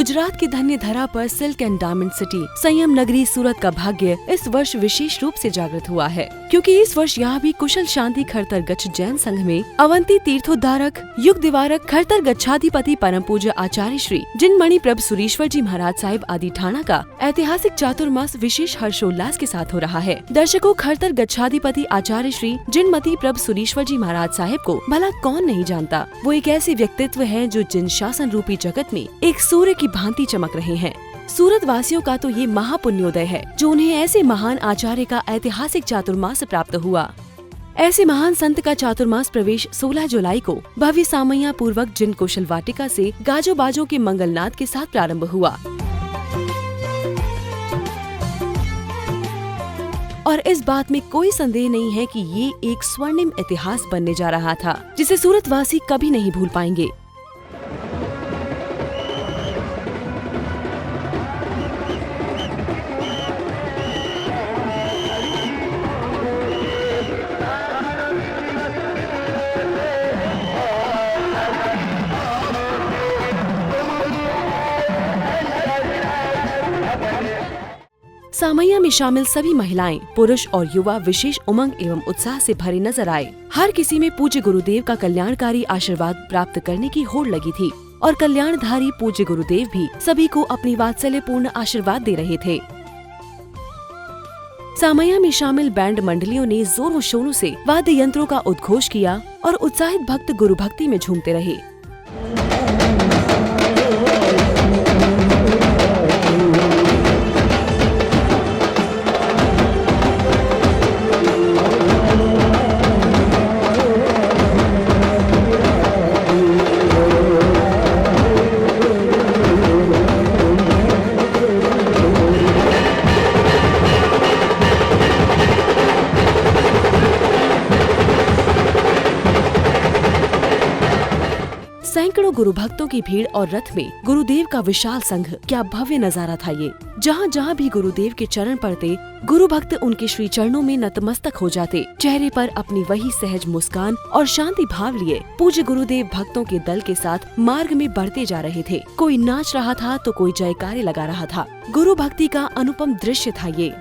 गुजरात की धन्य धरा पर सिल्क एंड डायमंड सिटी संयम नगरी सूरत का भाग्य इस वर्ष विशेष रूप से जागृत हुआ है, क्योंकि इस वर्ष यहाँ भी कुशल शांति खड़तर गच्छ जैन संघ में अवंती तीर्थोद्धारक युग दिवारक खड़तर गच्छाधिपति परम पूज्य आचार्य श्री जिनमणि प्रभ सुरेश्वर जी महाराज साहिब आदि ठाणा का ऐतिहासिक चातुर्मास विशेष हर्षोल्लास के साथ हो रहा है। दर्शकों, खड़तर गच्छाधिपति आचार्य श्री जिनमति प्रभ सुरेश्वर जी महाराज साहिब को भला कौन नहीं जानता। वो एक ऐसे व्यक्तित्व है जो जिन शासन रूपी जगत में एक सूर्य की भांति चमक रहे हैं। सूरत वासियों का तो ये महापुण्योदय है जो उन्हें ऐसे महान आचार्य का ऐतिहासिक चातुर्मास प्राप्त हुआ। ऐसे महान संत का चातुर्मास प्रवेश 16 जुलाई को भव्य सामैया पूर्वक जिन कुशल वाटिका से गाजो बाजों के मंगलनाद के साथ प्रारंभ हुआ और इस बात में कोई संदेह नहीं है कि ये एक स्वर्णिम इतिहास बनने जा रहा था, जिसे सूरत वासी कभी नहीं भूल पाएंगे। सामैया में शामिल सभी महिलाएं, पुरुष और युवा विशेष उमंग एवं उत्साह से भरे नजर आए। हर किसी में पूज्य गुरुदेव का कल्याणकारी आशीर्वाद प्राप्त करने की होड़ लगी थी और कल्याणधारी पूज्य गुरुदेव भी सभी को अपनी वात्सल्यपूर्ण आशीर्वाद दे रहे थे। सामैया में शामिल बैंड मंडलियों ने जोरों शोरों से वाद्य यंत्रों का उद्घोष किया और उत्साहित भक्त गुरु भक्ति में झूमते रहे। सैकड़ों गुरु भक्तों की भीड़ और रथ में गुरुदेव का विशाल संघ, क्या भव्य नजारा था ये। जहाँ जहाँ भी गुरुदेव के चरण पड़ते, गुरु भक्त उनके श्री चरणों में नतमस्तक हो जाते। चेहरे पर अपनी वही सहज मुस्कान और शांति भाव लिए पूज्य गुरुदेव भक्तों के दल के साथ मार्ग में बढ़ते जा रहे थे। कोई नाच रहा था तो कोई जयकारे लगा रहा था। गुरु भक्ति का अनुपम दृश्य था ये।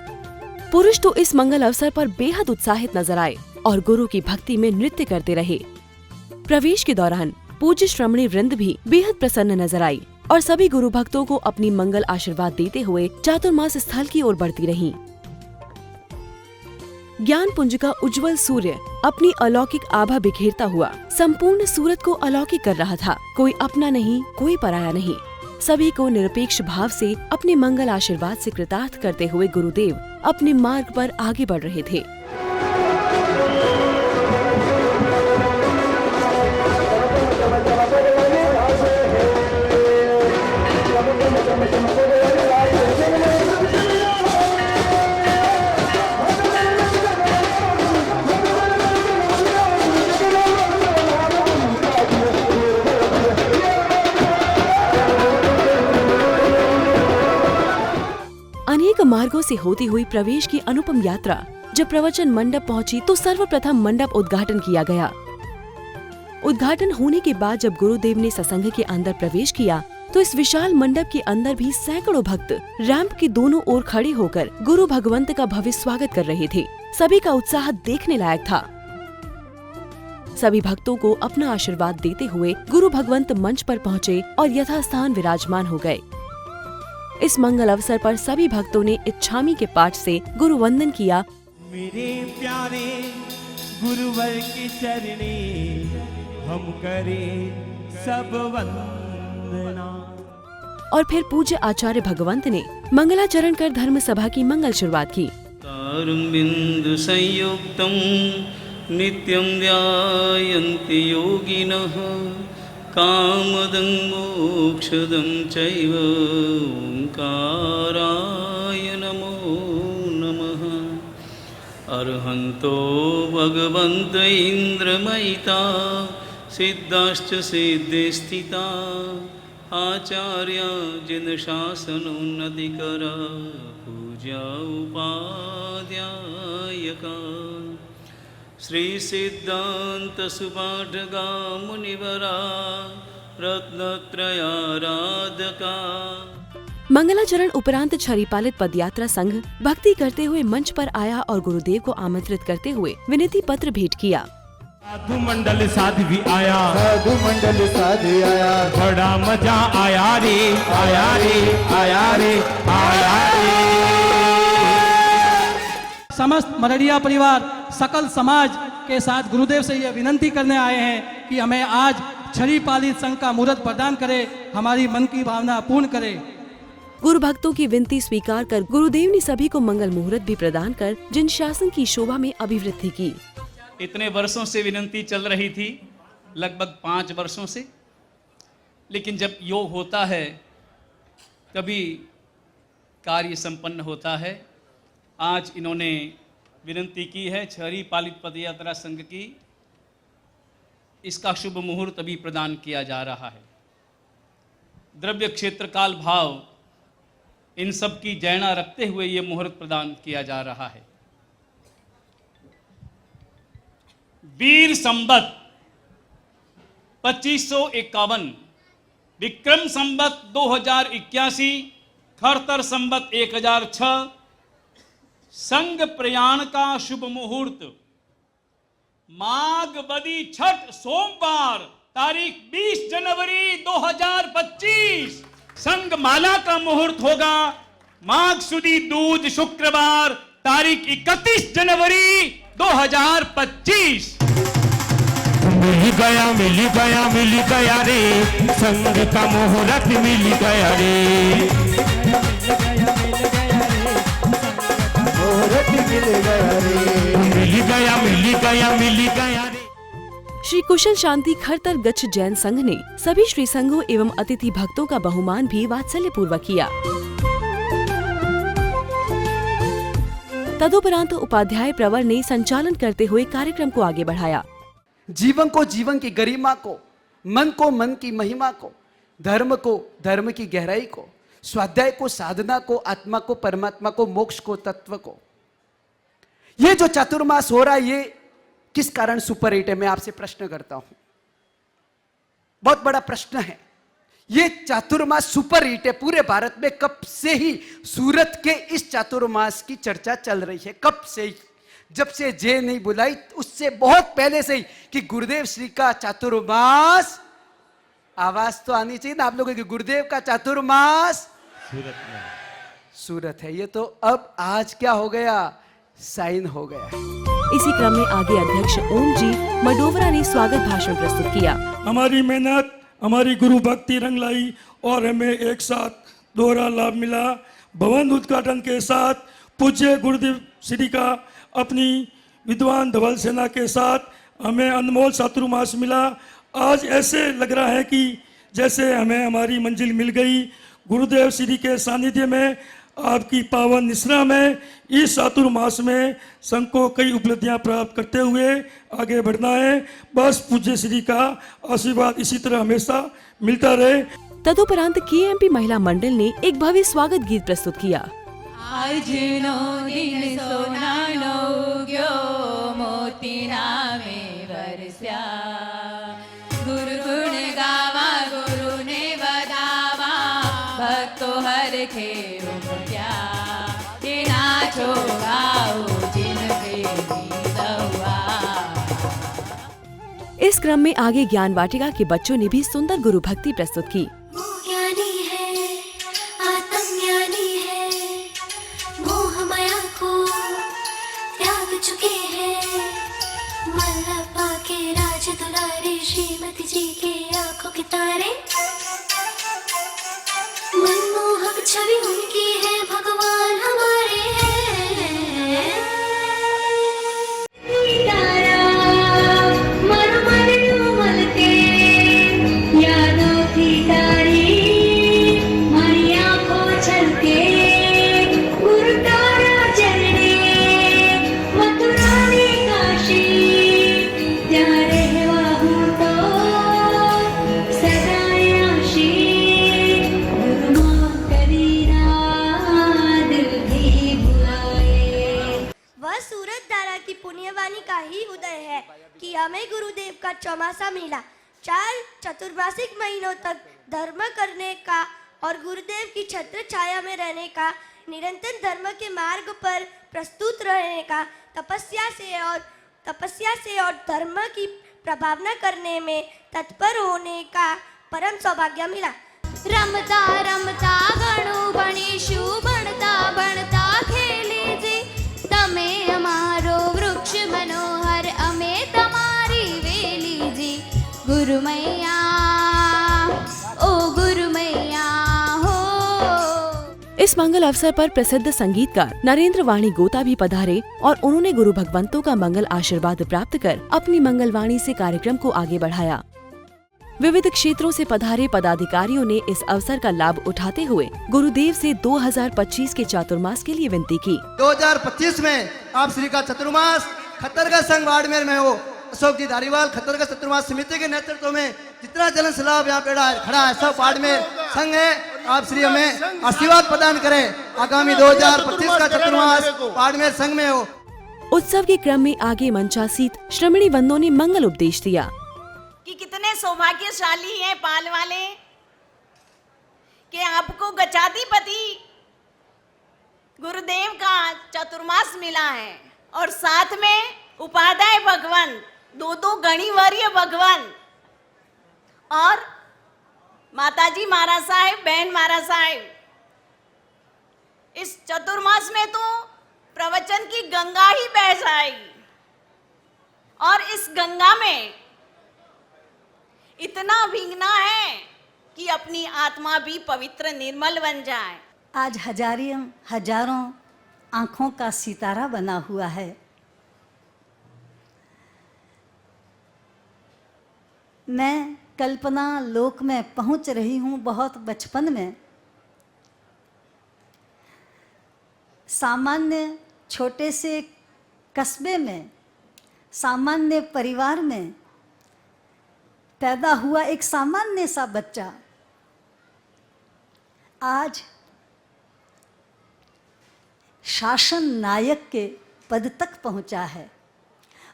पुरुष तो इस मंगल अवसर पर बेहद उत्साहित नजर आए और गुरु की भक्ति में नृत्य करते रहे। प्रवेश के दौरान पूज्य श्रमणी वृंद भी बेहद प्रसन्न नजर आई और सभी गुरु भक्तों को अपनी मंगल आशीर्वाद देते हुए चातुर्मास स्थल की ओर बढ़ती रहीं। ज्ञान पुंज का उज्जवल सूर्य अपनी अलौकिक आभा बिखेरता हुआ संपूर्ण सूरत को अलौकिक कर रहा था। कोई अपना नहीं, कोई पराया नहीं। सभी को निरपेक्ष भाव से अपने मंगल आशीर्वाद से कृतार्थ करते हुए गुरुदेव अपने मार्ग पर आगे बढ़ रहे थे। अनेक मार्गों से होती हुई प्रवेश की अनुपम यात्रा जब प्रवचन मंडप पहुंची तो सर्वप्रथम मंडप उद्घाटन किया गया। उद्घाटन होने के बाद जब गुरुदेव ने सत्संग के अंदर प्रवेश किया तो इस विशाल मंडप के अंदर भी सैकड़ों भक्त रैंप के दोनों ओर खड़े होकर गुरु भगवंत का भव्य स्वागत कर रहे थे। सभी का उत्साह देखने लायक था। सभी भक्तों को अपना आशीर्वाद देते हुए गुरु भगवंत मंच पर पहुँचे और यथास्थान विराजमान हो गए। इस मंगल अवसर पर सभी भक्तों ने इच्छामी के पाठ से गुरु वंदन किया। मेरे प्यारे गुरुवर के चरणे हम करें सब वंदना। और फिर पूज्य आचार्य भगवंत ने मंगलाचरण कर धर्म सभा की मंगल शुरुआत की। तारुं बिंदु संयुक्तं नित्यं ध्यायन्ति योगिनः कामदं मोक्षदं चैव ओंकाराय नमो नमः। अर्हन्तो भगवन्त इन्द्रमयिता सिद्धाश्च सिद्धे स्थिता आचार्य जिन शासनोन्नतिकर पूज्या उपाध्यायका श्री सिद्धांत सुपाठगा मुनिवरा रत्नत्रयाराधका। मंगलाचरण उपरांत छरीपालित पदयात्रा संघ भक्ति करते हुए मंच पर आया और गुरुदेव को आमंत्रित करते हुए विनती पत्र भेंट किया। साधु मंडल साध भी आया, साधु मंडल साध आया, बड़ा मजा आया रे, आया रे, आया रे, आया रे। समस्त मरड़िया परिवार सकल समाज के साथ गुरुदेव से यह विनंती करने आए हैं कि हमें आज छड़ी पालित संघ का मुहूर्त प्रदान करे, हमारी मन की भावना पूर्ण करे। गुरु भक्तों की विनती स्वीकार कर गुरुदेव ने सभी को मंगल मुहूर्त भी प्रदान कर जिन शासन की शोभा में अभिवृद्धि की। इतने वर्षों से विनंती चल रही थी, लगभग 5 वर्षों से, लेकिन जब योग होता है तभी कार्य संपन्न होता है। आज इन्होंने विनंती की है छड़ी पालित पदयात्रा संघ की, इसका शुभ मुहूर्त अभी प्रदान किया जा रहा है। द्रव्य क्षेत्र काल भाव इन सब की जैना रखते हुए ये मुहूर्त प्रदान किया जा रहा है। वीर संबत 2551, विक्रम संबत 2081, खरतर संबत 1006, संघ प्रयाण का शुभ मुहूर्त माघ बदी छठ सोमवार तारीख 20 जनवरी 2025। संघ माला का मुहूर्त होगा माघ सुदी दूज शुक्रवार तारीख 31 जनवरी 2025। मिल गया मिल गया मिल गया रे, संग का मुहूर्त मिल गया रे, मुहूर्त मिल गया रे, मिल गया मिल गया मिल गया रे। श्री कुशल शांति खरतर गच्छ जैन संघ ने सभी श्री संघों एवं अतिथि भक्तों का बहुमान भी वात्सल्य पूर्वक किया। तदुपरांत उपाध्याय प्रवर ने संचालन करते हुए कार्यक्रम को आगे बढ़ाया। जीवन को जीवन की गरिमा को मन की महिमा को, धर्म धर्म की गहराई को, स्वाध्याय को साधना को, आत्मा को परमात्मा को, मोक्ष को, तत्व को। ये जो चातुर्मास हो रहा है ये किस कारण सुपर हिट है, मैं आपसे प्रश्न करता हूं। बहुत बड़ा प्रश्न है। ये चातुर्मास सुपर हिट है पूरे भारत में। कब से ही सूरत के इस चातुर्मास की चर्चा चल रही है, कब से ही, जब से जे नहीं बुलाई उससे बहुत पहले से ही कि गुरुदेव श्री का चातुर्मास, आवाज तो आनी चाहिए ना आप लोगों की, गुरुदेव का चातुर्मास सूरत है। ये तो अब आज क्या हो गया, साइन हो गया। इसी क्रम में आगे अध्यक्ष ओम जी मडोवरा ने स्वागत भाषण प्रस्तुत किया। हमारी मेहनत, हमारी गुरु भक्ति रंग लाई और हमें एक साथ दोहरा लाभ मिला। भवन उद्घाटन के साथ पूज्य गुरुदेव श्री का अपनी विद्वान धवल सेना के साथ हमें अनमोल चातुर्मास मिला। आज ऐसे लग रहा है कि जैसे हमें हमारी मंजिल मिल गई। गुरुदेव श्री के सानिध्य में, आपकी पावन निश्रा में, इस चातुर्मास में संघ को कई उपलब्धियां प्राप्त करते हुए आगे बढ़ना है। बस पूज्य श्री का आशीर्वाद इसी तरह हमेशा मिलता रहे। तदुपरांत केएमपी महिला मंडल ने एक भव्य स्वागत गीत प्रस्तुत किया। આજનો દિન સોનાનો ઉગ્યો મોતી નામે વરસ્યા ગુરુ ગુણ ગાવા ગુરુને વધાવા ભક્તો હરખે ઉમટ્યા એ નાચો ગાઓ જિનકે ગીતવા। इस क्रम में आगे ज्ञान वाटिका के बच्चों ने भी सुंदर गुरु भक्ति प्रस्तुत की। ज्ञानी है, आत्मज्ञानी है, मोह माया को त्याग चुके हैं। मल्लप्पा के राज दुलारे श्रीमती जी के आंखों के तारे, मनमोहक छवि उनकी है, भगवान हमारे हैं। पुण्यवाणी का ही उदय है कि हमें गुरुदेव का चौमासा मिला। 4 चतुर्मासिक महीनों तक धर्म करने का और गुरुदेव की छत्र छाया में रहने का, निरंतर धर्म के मार्ग पर प्रस्तुत रहने का, तपस्या से और धर्म की प्रभावना करने में तत्पर होने का परम सौभाग्य मिला। रमता रमता गणु बनीशु भणता भणता खेली जी, तमे अमारो वृक्ष मनोहर अमे तमारी वेली जी। गुरु मैया ओ गुरु मैया हो। इस मंगल अवसर पर प्रसिद्ध संगीतकार नरेंद्र वाणी गोता भी पधारे और उन्होंने गुरु भगवंतों का मंगल आशीर्वाद प्राप्त कर अपनी मंगलवाणी से कार्यक्रम को आगे बढ़ाया। विविध क्षेत्रों से पधारे पदाधिकारियों ने इस अवसर का लाभ उठाते हुए गुरुदेव से 2025 के चातुर्मास के लिए विनती की। 2025 में आप श्री का चतुर्मास खतरगा संघ बाड़मेर में हो, अशोक जी धारीवाल खतरगा चतुर्मास समिति के नेतृत्व में जितना जन सलाब यहाँ पे खड़ा है सब बाड़मेर संघ है। आप श्री हमें आशीर्वाद प्रदान करें। आगामी 2025 का चतुर्मास बाड़मेर संघ में हो। उत्सव के क्रम में आगे मंचासीत श्रमणी वंदों ने मंगल उपदेश दिया कि कितने सौभाग्यशाली हैं पाल वाले कि आपको गचाधिपति गुरुदेव का चतुर्मास मिला है और साथ में उपाध्याय भगवान, दो गणिवर्य भगवान और माताजी महाराज साहेब, बहन महाराज साहेब। इस चतुर्मास में तो प्रवचन की गंगा ही बह जाएगी और इस गंगा में इतना भीगना है कि अपनी आत्मा भी पवित्र निर्मल बन जाए। आज हजारों आंखों का सितारा बना हुआ है। मैं कल्पना लोक में पहुंच रही हूं बहुत बचपन में। सामान्य छोटे से कस्बे में, सामान्य परिवार में पैदा हुआ एक सामान्य सा बच्चा आज शासन नायक के पद तक पहुंचा है।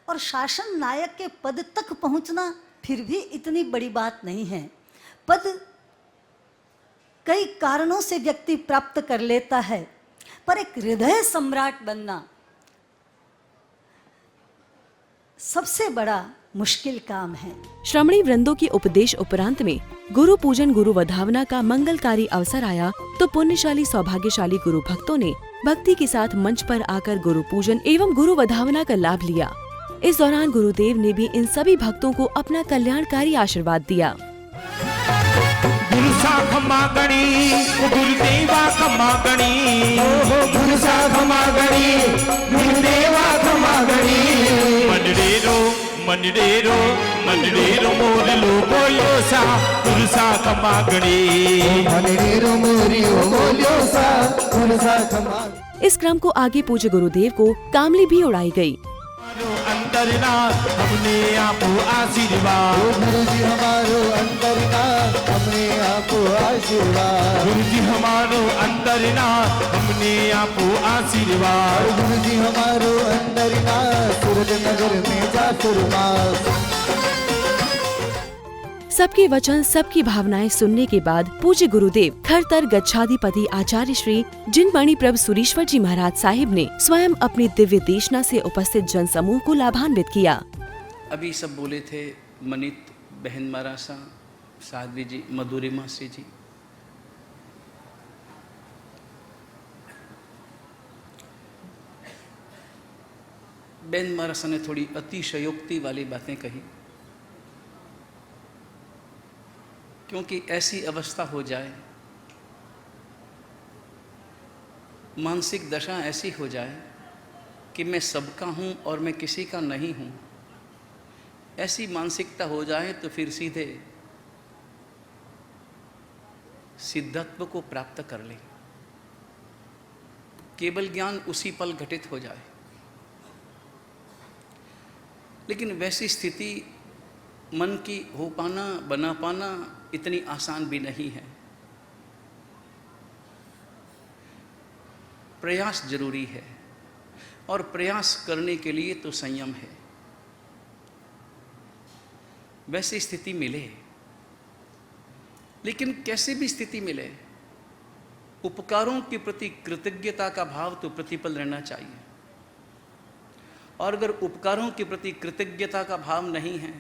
और शासन नायक के पद तक पहुंचना फिर भी इतनी बड़ी बात नहीं है। पद कई कारणों से व्यक्ति प्राप्त कर लेता है, पर एक हृदय सम्राट बनना सबसे बड़ा मुश्किल काम है। श्रमणी वृंदों के उपदेश उपरांत में गुरु पूजन गुरु वधावना का मंगलकारी अवसर आया तो पुण्यशाली सौभाग्यशाली गुरु भक्तों ने भक्ति के साथ मंच पर आकर गुरु पूजन एवं गुरु वधावना का लाभ लिया। इस दौरान गुरुदेव ने भी इन सभी भक्तों को अपना कल्याणकारी आशीर्वाद दिया। गुरु सा खमा गणी गुरुदेवा खमा गणी, गुरु सा खमा गणी गुरुदेवा खमा गणी। मंडरेरो मंडरेरो मोर लो बोलो सा गुरु सा खमा गणी। मंडरेरो मोरी बोलो सा गुरु सा खमा। इस क्रम को आगे पूज्य गुरुदेव को कामली भी उड़ाई गई। अंदर ना हमने आपको आशीर्वाद, गुरु जी हमारो अंदर ना हमने आपको आशीर्वाद। गुरु जी हमारो अंदर ना हमने आपको आशीर्वाद। गुरु जी हमारो अंदर ना सूरज नगर में जा सुरमास। सबके वचन सबकी भावनाएं सुनने के बाद पूज्य गुरुदेव खरतर गच्छाधिपति आचार्य श्री जिनमणि प्रभ सुरीश्वर जी महाराज साहिब ने स्वयं अपनी दिव्य देशना से उपस्थित जन समूह को लाभान्वित किया। अभी सब बोले थे मनित, बहन महाराज साध्वी जी, मधुरी मासी जी। बहन महाराज ने थोड़ी अतिशयोक्ति वाली बातें कही, क्योंकि ऐसी अवस्था हो जाए, मानसिक दशा ऐसी हो जाए कि मैं सबका हूँ और मैं किसी का नहीं हूँ, ऐसी मानसिकता हो जाए तो फिर सीधे सिद्धत्व को प्राप्त कर ले, केवल ज्ञान उसी पल घटित हो जाए। लेकिन वैसी स्थिति मन की हो पाना, बना पाना इतनी आसान भी नहीं है। प्रयास जरूरी है और प्रयास करने के लिए तो संयम है। वैसी स्थिति मिले, लेकिन कैसे भी स्थिति मिले, उपकारों के प्रति कृतज्ञता का भाव तो प्रतिपल रहना चाहिए। और अगर उपकारों के प्रति कृतज्ञता का भाव नहीं है,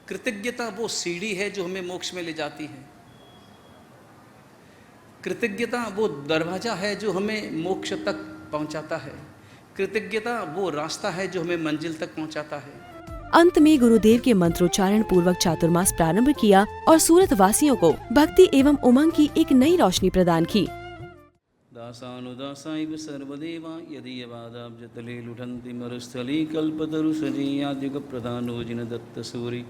कृतज्ञता वो सीढ़ी है जो हमें मोक्ष में ले जाती है, कृतज्ञता वो दरवाजा है जो हमें मोक्ष तक पहुंचाता है, कृतज्ञता वो रास्ता है जो हमें मंजिल तक पहुंचाता है। अंत में गुरुदेव के मंत्रोच्चारण पूर्वक चातुर्मास प्रारंभ किया और सूरत वासियों को भक्ति एवं उमंग की एक नई रोशनी प्रदान की। दासानुदासाइव सर्वदेवा यदीयवादाब्जतले लुठन्ति मरुस्थली कल्पतरु सजीयाद्युग प्रधानो जिन दत्त सूरि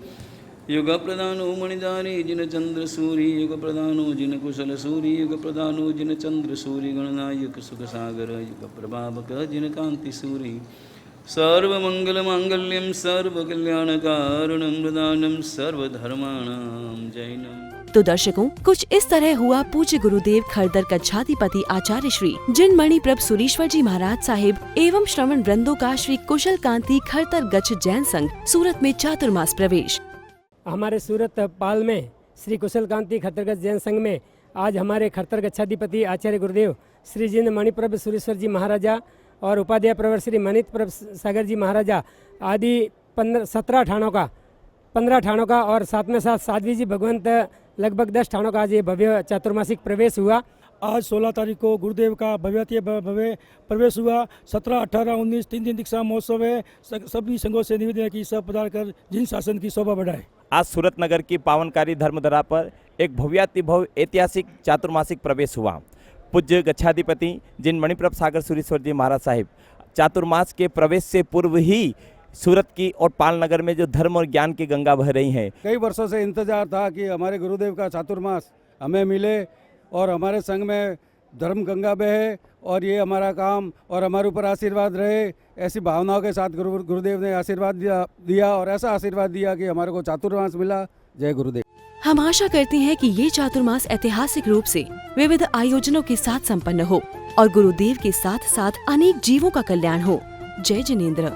युग प्रधानो मणिदानी जिन चंद्र सूरि युग प्रधानो जिन कुशल सूरि युग प्रधानो जिन चंद्र सूरि गणनायक सुख सागर युग प्रभावक जिन कांति सूरि सर्वमंगल मांगल्यम सर्वकल्याणकारणं प्रदानं सर्वधर्माणां जैनम। तो दर्शकों, कुछ इस तरह हुआ पूज्य गुरुदेव खरदर कच्छाधिपति आचार्य श्री जिन मणिप्रभ सुरीश्वर जी महाराज साहिब एवं श्रवण वृंदों का श्री कुशल कांति खरतर गच्छ जैन संघ सूरत में चातुर्मास प्रवेश। हमारे सूरत पाल में श्री कुशल कांति खरतर गच्छ जैन संघ में आज हमारे खरतर गच्छाधिपति आचार्य गुरुदेव श्री जिन मणिप्रभ सुरेश्वर जी महाराजा और उपाध्याय प्रवर श्री मनित प्रभ सागर जी महाराजा आदि 15 ठाणों का और साथ में साथ साध्वी जी भगवंत लगभग 10 ठाणों का आज ये भव्य चातुर्मासिक प्रवेश हुआ। आज 16 तारीख को गुरुदेव का भव्य प्रवेश हुआ। 17, 18, 19 3 दिन दीक्षा महोत्सव है। सभी संघों से निवेदन है कि सब पधार कर जिन शासन की शोभा बढ़ाए। आज सूरत नगर की पावनकारी धर्मधरा पर एक भव्यातिभव्य ऐतिहासिक चातुर्मासिक प्रवेश हुआ। पूज्य गच्छाधिपति जिन मणिप्रभ सागर सुरेश्वर जी महाराज साहिब चातुर्मास के प्रवेश से पूर्व ही सूरत की और पाल नगर में जो धर्म और ज्ञान की गंगा बह रही है। कई वर्षों से इंतजार था कि हमारे गुरुदेव का चातुर्मास हमें मिले और हमारे संघ में धर्म गंगा बहे और ये हमारा काम और हमारे ऊपर आशीर्वाद रहे, ऐसी भावनाओं के साथ गुरुदेव ने आशीर्वाद दिया और ऐसा आशीर्वाद दिया कि हमारे को चातुर्मास मिला। जय गुरुदेव। हम आशा करते हैं कि ये चातुर्मास ऐतिहासिक रूप से विविध आयोजनों के साथ संपन्न हो और गुरुदेव के साथ साथ अनेक जीवों का कल्याण हो। जय जिनेंद्र।